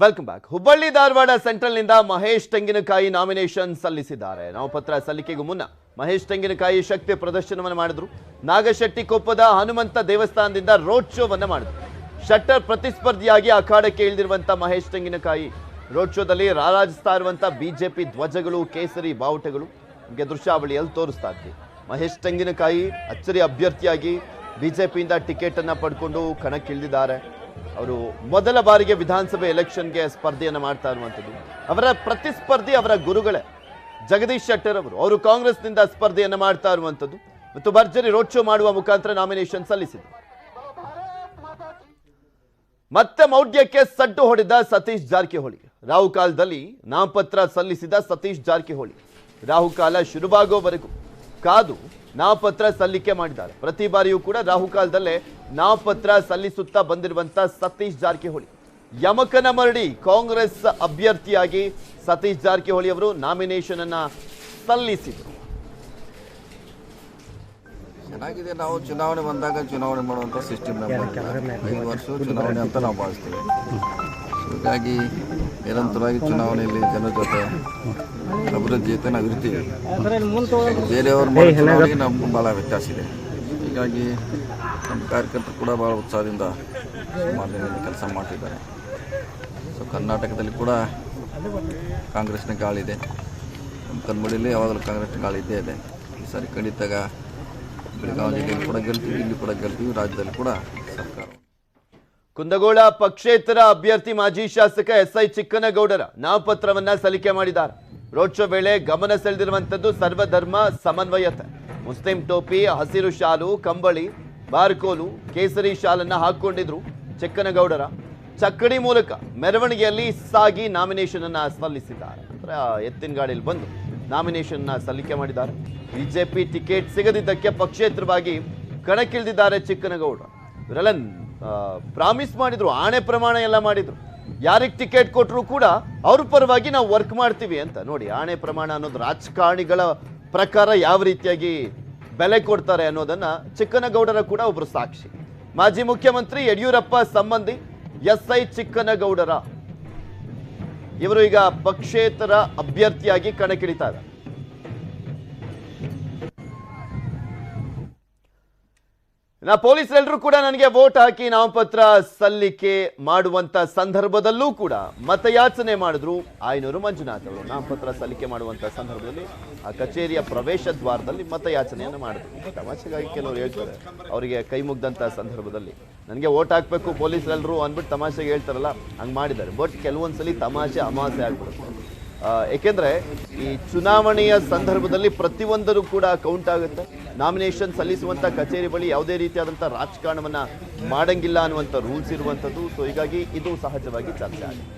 Welcome back. Hubballi Dharwad ಸೆಂಟ್ರಲ್ನಿಂದ Mahesh Tenginakai nomination ಸಲ್ಲಿಸಿದ್ದಾರೆ. ನಾಮಪತ್ರ ಸಲ್ಲಿಕೆಗೂ ಮುನ್ನ ಮಹೇಶ್ ತೆಂಗಿನಕಾಯಿ ಶಕ್ತಿ ಪ್ರದರ್ಶನವನ್ನು ಮಾಡಿದ್ರು. ನಾಗಶೆಟ್ಟಿಕೊಪ್ಪದ ಹನುಮಂತ ದೇವಸ್ಥಾನದಿಂದ ರೋಡ್ ಶೋವನ್ನು ಮಾಡಿದ್ರು. ಶಟ್ಟರ್ ಪ್ರತಿಸ್ಪರ್ಧಿಯಾಗಿ ಅಖಾಡಕ್ಕೆ ಇಳಿದಿರುವಂತ ಮಹೇಶ್ ತೆಂಗಿನಕಾಯಿ ರೋಡ್ ಶೋದಲ್ಲಿ ರಾರಾಜಿಸ್ತಾ ಇರುವಂತ ಬಿಜೆಪಿ ಧ್ವಜಗಳು, ಕೇಸರಿ ಬಾವುಟಗಳು ನಿಮಗೆ ದೃಶ್ಯಾವಳಿಯಲ್ಲಿ ತೋರಿಸ್ತಾ ಇದ್ವಿ. ಮಹೇಶ್ ತೆಂಗಿನಕಾಯಿ ಅಚ್ಚರಿ ಅಭ್ಯರ್ಥಿಯಾಗಿ ಬಿಜೆಪಿಯಿಂದ ಟಿಕೆಟ್ ಅನ್ನ ಪಡ್ಕೊಂಡು ಕಣಕ್ಕಿಳಿದಿದ್ದಾರೆ. ಅವರು ಮೊದಲ ಬಾರಿಗೆ ವಿಧಾನಸಭೆ ಎಲೆಕ್ಷನ್ಗೆ ಸ್ಪರ್ಧೆಯನ್ನು ಮಾಡ್ತಾ ಇರುವಂಥದ್ದು. ಅವರ ಪ್ರತಿಸ್ಪರ್ಧಿ ಅವರ ಗುರುಗಳೇ ಜಗದೀಶ್ ಶೆಟ್ಟರ್ ಅವರು ಕಾಂಗ್ರೆಸ್ನಿಂದ ಸ್ಪರ್ಧೆಯನ್ನು ಮಾಡ್ತಾ ಇರುವಂಥದ್ದು ಮತ್ತು ಭರ್ಜರಿ ರೋಡ್ ಶೋ ಮಾಡುವ ಮುಖಾಂತರ ನಾಮಿನೇಷನ್ ಸಲ್ಲಿಸಿದರು. ಮತ್ತೆ ಮೌಢ್ಯಕ್ಕೆ ಸಡ್ಡು ಹೊಡೆದ ಸತೀಶ್ ಜಾರಕಿಹೊಳಿ. ರಾಹುಕಾಲದಲ್ಲಿ ನಾಮಪತ್ರ ಸಲ್ಲಿಸಿದ ಸತೀಶ್ ಜಾರಕಿಹೊಳಿ ರಾಹುಕಾಲ ಶುರುವಾಗೋವರೆಗೂ ಕಾದು ನಾಮಪತ್ರ ಸಲ್ಲಿಕೆ ಮಾಡಿದ್ದಾರೆ. ಪ್ರತಿ ಬಾರಿಯೂ ಕೂಡ ರಾಹುಕಾಲದಲ್ಲೇ ನಾಮಪತ್ರ ಸಲ್ಲಿಸುತ್ತಾ ಬಂದಿರುವಂತ ಸತೀಶ್ ಜಾರಕಿಹೊಳಿ ಯಮಕನ ಮರಡಿ ಕಾಂಗ್ರೆಸ್ ಅಭ್ಯರ್ಥಿಯಾಗಿ ಸತೀಶ್ ಜಾರಕಿಹೊಳಿ ಅವರು ನಾಮಿನೇಷನ್ ಅನ್ನ ಸಲ್ಲಿಸಿದರು. ಚೆನ್ನಾಗಿದೆ. ನಾವು ಚುನಾವಣೆ ಬಂದಾಗ ಚುನಾವಣೆ ಮಾಡುವಂಥ ಸಿಸ್ಟಮ್ 5 ವರ್ಷ ಚುನಾವಣೆ ಅಂತ ನಾವು ಭಾವಿಸ್ತೀವಿ. ಹೀಗಾಗಿ ನಿರಂತರವಾಗಿ ಚುನಾವಣೆಯಲ್ಲಿ ಜನರ ಜೊತೆ ಅಭಿವೃದ್ಧಿ ಜೊತೆ ನಾವು ಇರ್ತೀವಿ. ಬೇರೆಯವ್ರ ಚುನಾವಣೆಗೆ ನಮ್ಗೆ ಭಾಳ ವ್ಯತ್ಯಾಸ ಇದೆ. ಹೀಗಾಗಿ ನಮ್ಮ ಕಾರ್ಯಕರ್ತರು ಕೂಡ ಭಾಳ ಉತ್ಸಾಹದಿಂದ ಮಾಧ್ಯಮದಲ್ಲಿ ಕೆಲಸ ಮಾಡ್ತಿದ್ದಾರೆ. ಸೊ ಕರ್ನಾಟಕದಲ್ಲಿ ಕೂಡ ಕಾಂಗ್ರೆಸ್ನ ಗಾಳಿದೆ. ನಮ್ಮ ಕನ್ಮಡಿಯಲ್ಲಿ ಯಾವಾಗಲೂ ಕಾಂಗ್ರೆಸ್ನ ಗಾಳಿ ಇದ್ದೇ ಇದೆ. ಈ ಸಾರಿ ಖಂಡಿತಾಗ ಬೆಳಗಾವಿ ಜಿಲ್ಲೆಯಲ್ಲಿ ಕೂಡ ಗೆಲ್ತೀವಿ, ಇಲ್ಲಿ ಕೂಡ ಗೆಲ್ತೀವಿ, ರಾಜ್ಯದಲ್ಲಿ ಕೂಡ ಸರ್ಕಾರ. ಕುಂದಗೋಳ ಪಕ್ಷೇತರ ಅಭ್ಯರ್ಥಿ ಮಾಜಿ ಶಾಸಕ SI ಚಿಕ್ಕನಗೌಡರ ನಾಮಪತ್ರವನ್ನ ಸಲ್ಲಿಕೆ ಮಾಡಿದ್ದಾರೆ. ರೋಡ್ ಶೋ ವೇಳೆ ಗಮನ ಸೆಳೆದಿರುವಂತದ್ದು ಸರ್ವಧರ್ಮ ಸಮನ್ವಯತೆ. ಮುಸ್ಲಿಂ ಟೋಪಿ, ಹಸಿರು ಶಾಲು, ಕಂಬಳಿ, ಬಾರ್ಕೋಲು, ಕೇಸರಿ ಶಾಲನ್ನ ಹಾಕೊಂಡಿದ್ರು ಚಿಕ್ಕನಗೌಡರ. ಚಕ್ಕಡಿ ಮೂಲಕ ಮೆರವಣಿಗೆಯಲ್ಲಿ ಸಾಗಿ ನಾಮಿನೇಷನ್ ಅನ್ನ ಸಲ್ಲಿಸಿದ್ದಾರೆ. ಎತ್ತಿನ ಗಾಡಿಯಲ್ಲಿ ಬಂದು ನಾಮಿನೇಷನ್ ಸಲ್ಲಿಕೆ ಮಾಡಿದ್ದಾರೆ. ಬಿಜೆಪಿ ಟಿಕೆಟ್ ಸಿಗದಿದ್ದಕ್ಕೆ ಪಕ್ಷೇತರವಾಗಿ ಕಣಕ್ಕಿಳಿದಿದ್ದಾರೆ ಚಿಕ್ಕನಗೌಡ. ಇವರೆಲ್ಲ ಪ್ರಾಮಿಸ್ ಮಾಡಿದ್ರು, ಆಣೆ ಪ್ರಮಾಣ ಎಲ್ಲ ಮಾಡಿದ್ರು. ಯಾರಿಗೆ ಟಿಕೆಟ್ ಕೊಟ್ಟರು ಕೂಡ ಅವ್ರ ಪರವಾಗಿ ನಾವು ವರ್ಕ್ ಮಾಡ್ತೀವಿ ಅಂತ. ನೋಡಿ, ಆಣೆ ಪ್ರಮಾಣ ಅನ್ನೋದು ರಾಜಕಾರಣಿಗಳ ಪ್ರಕಾರ ಯಾವ ರೀತಿಯಾಗಿ ಬೆಲೆ ಕೊಡ್ತಾರೆ ಅನ್ನೋದನ್ನ ಚಿಕ್ಕನಗೌಡರ ಕೂಡ ಒಬ್ರು ಸಾಕ್ಷಿ. ಮಾಜಿ ಮುಖ್ಯಮಂತ್ರಿ ಯಡಿಯೂರಪ್ಪ ಸಂಬಂಧಿ SI ಚಿಕ್ಕನಗೌಡರ ಇವರು ಈಗ ಪಕ್ಷೇತರ ಅಭ್ಯರ್ಥಿಯಾಗಿ ಕಣಕ್ಕಿಳಿತಾ ಇದ್ದಾರೆ. ಪೊಲೀಸರೆಲ್ಲರೂ ಕೂಡ ನನಗೆ ವೋಟ್ ಹಾಕಿ ನಾಮಪತ್ರ ಸಲ್ಲಿಕೆ ಮಾಡುವಂತ ಸಂದರ್ಭದಲ್ಲೂ ಕೂಡ ಮತಯಾಚನೆ ಮಾಡಿದ್ರು. ಆಯನೂರು ಮಂಜುನಾಥ್ ಅವರು ನಾಮಪತ್ರ ಸಲ್ಲಿಕೆ ಮಾಡುವಂತ ಸಂದರ್ಭದಲ್ಲಿ ಆ ಕಚೇರಿಯ ಪ್ರವೇಶ ದ್ವಾರದಲ್ಲಿ ಮತಯಾಚನೆಯನ್ನು ಮಾಡಿದ್ರು. ತಮಾಷೆಗಾಗಿ ಕೆಲವರು ಹೇಳ್ತಾರೆ, ಅವರಿಗೆ ಕೈ ಮುಗ್ದಂತ ಸಂದರ್ಭದಲ್ಲಿ ನನಗೆ ವೋಟ್ ಹಾಕ್ಬೇಕು ಪೊಲೀಸರೆಲ್ಲರೂ ಅಂದ್ಬಿಟ್ಟು ತಮಾಷೆಗೆ ಹೇಳ್ತಾರಲ್ಲ, ಹಂಗೆ ಮಾಡಿದ್ದಾರೆ. ಬಟ್ ಕೆಲವೊಂದ್ಸಲಿ ತಮಾಷೆ ಅಮಾಸೆ ಆಗ್ಬಿಡುತ್ತೆ. ಏಕೆಂದ್ರೆ ಈ ಚುನಾವಣೆಯ ಸಂದರ್ಭದಲ್ಲಿ ಪ್ರತಿಯೊಂದರೂ ಕೂಡ ಕೌಂಟ್ ಆಗುತ್ತೆ. ನಾಮಿನೇಷನ್ ಸಲ್ಲಿಸುವಂತ ಕಚೇರಿ ಬಳಿ ಯಾವುದೇ ರೀತಿಯಾದಂಥ ರಾಜಕಾರಣವನ್ನ ಮಾಡಂಗಿಲ್ಲ ಅನ್ನುವಂಥ ರೂಲ್ಸ್ ಇರುವಂಥದ್ದು. ಸೊ ಹೀಗಾಗಿ ಇದು ಸಹಜವಾಗಿ ಚರ್ಚೆ ಆಗಿದೆ.